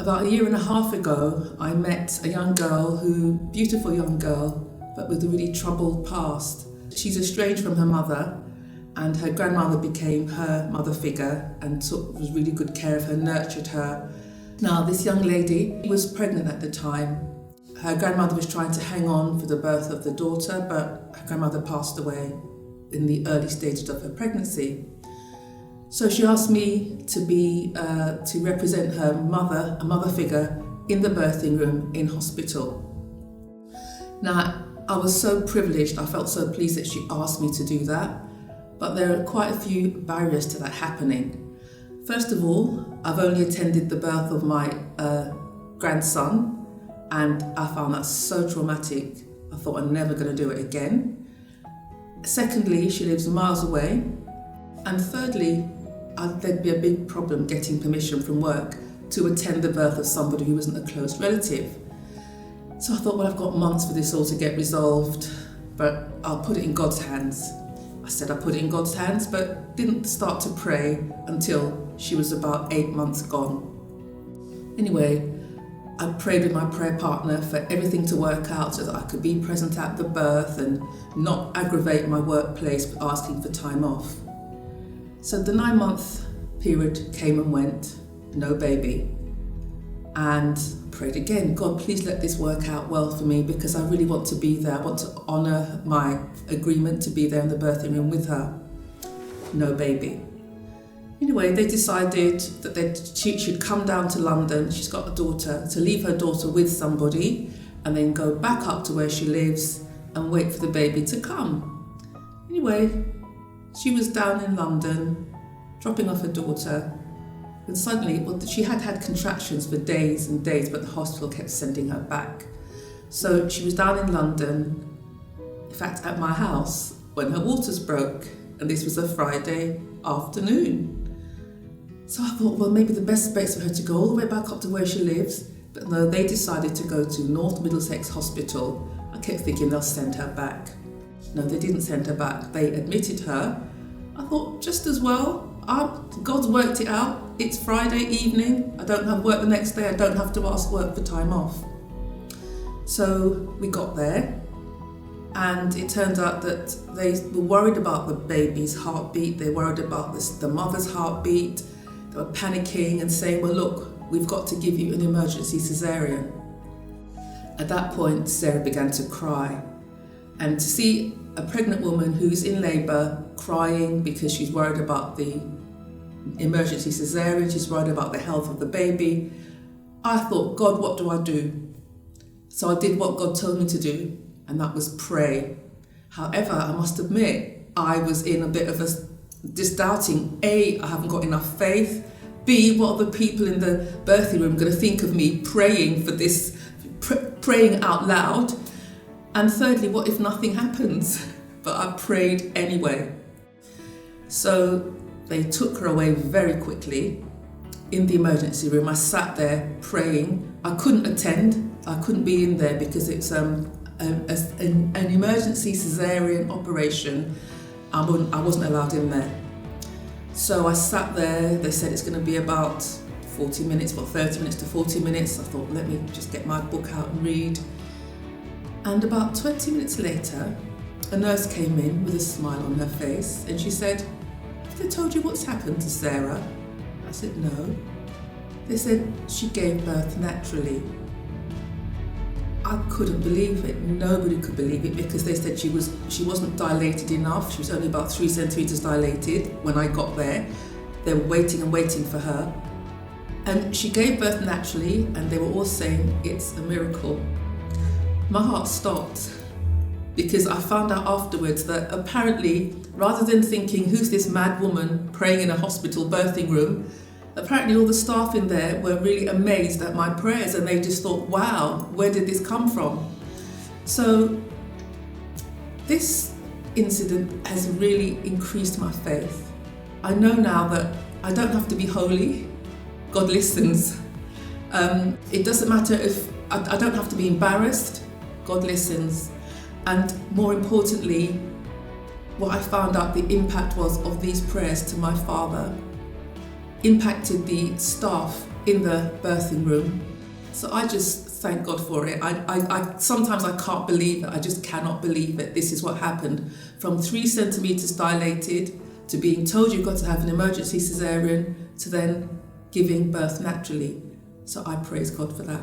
About a year and a half ago, I met a young girl beautiful young girl, but with a really troubled past. She's estranged from her mother, and her grandmother became her mother figure and was really good care of her, nurtured her. Now, this young lady was pregnant at the time. Her grandmother was trying to hang on for the birth of the daughter, but her grandmother passed away in the early stages of her pregnancy. So she asked me to represent her mother, a mother figure, in the birthing room in hospital. Now, I was so privileged, I felt so pleased that she asked me to do that, but there are quite a few barriers to that happening. First of all, I've only attended the birth of my grandson, and I found that so traumatic, I thought I'm never going to do it again. Secondly, she lives miles away. And thirdly, there'd be a big problem getting permission from work to attend the birth of somebody who wasn't a close relative. So I thought, well, I've got months for this all to get resolved, but I'll put it in God's hands. I said I put it in God's hands, but didn't start to pray until she was about 8 months gone. Anyway, I prayed with my prayer partner for everything to work out so that I could be present at the birth and not aggravate my workplace with asking for time off. So the 9-month period came and went, no baby. And I prayed again, God, please let this work out well for me because I really want to be there. I want to honour my agreement to be there in the birthing room with her. No baby. Anyway, they decided that she should come down to London, she's got a daughter, to leave her daughter with somebody and then go back up to where she lives and wait for the baby to come. Anyway, she was down in London, dropping off her daughter, and suddenly, she had had contractions for days and days, but the hospital kept sending her back. So she was down in London, in fact at my house, when her waters broke, and this was a Friday afternoon. So I thought, well, maybe the best place for her to go all the way back up to where she lives, but no, they decided to go to North Middlesex Hospital. I kept thinking they'll send her back. No, they didn't send her back. They admitted her. I thought, just as well. God's worked it out. It's Friday evening. I don't have work the next day. I don't have to ask work for time off. So we got there, and it turned out that they were worried about the baby's heartbeat. They worried about the mother's heartbeat. They were panicking and saying, well, look, we've got to give you an emergency cesarean. At that point, Sarah began to cry. And to see a pregnant woman who's in labour crying because she's worried about the emergency cesarean, she's worried about the health of the baby, I thought, God, what do I do? So I did what God told me to do, and that was pray. However, I must admit, I was in a bit of just doubting. A, I haven't got enough faith. B, what are the people in the birthing room going to think of me praying for this, praying out loud? And thirdly, what if nothing happens? But I prayed anyway. So they took her away very quickly. In the emergency room, I sat there praying. I couldn't attend. I couldn't be in there because it's an emergency cesarean operation. I wasn't allowed in there. So I sat there. They said it's going to be about 40 minutes, about 30 minutes to 40 minutes. I thought, let me just get my book out and read. And about 20 minutes later, a nurse came in with a smile on her face and she said, have they told you what's happened to Sarah? I said, no. They said she gave birth naturally. I couldn't believe it. Nobody could believe it because they said she wasn't dilated enough. She was only about 3 centimetres dilated when I got there. They were waiting and waiting for her. And she gave birth naturally and they were all saying it's a miracle. My heart stopped because I found out afterwards that apparently, rather than thinking, who's this mad woman praying in a hospital birthing room, apparently all the staff in there were really amazed at my prayers and they just thought, wow, where did this come from? So this incident has really increased my faith. I know now that I don't have to be holy. God listens. It doesn't matter if I don't have to be embarrassed. God listens. And more importantly, what I found out the impact was of these prayers to my Father impacted the staff in the birthing room. So I just thank God for it. I sometimes I can't believe it. I just cannot believe it. This is what happened. From 3 centimetres dilated to being told you've got to have an emergency cesarean to then giving birth naturally. So I praise God for that.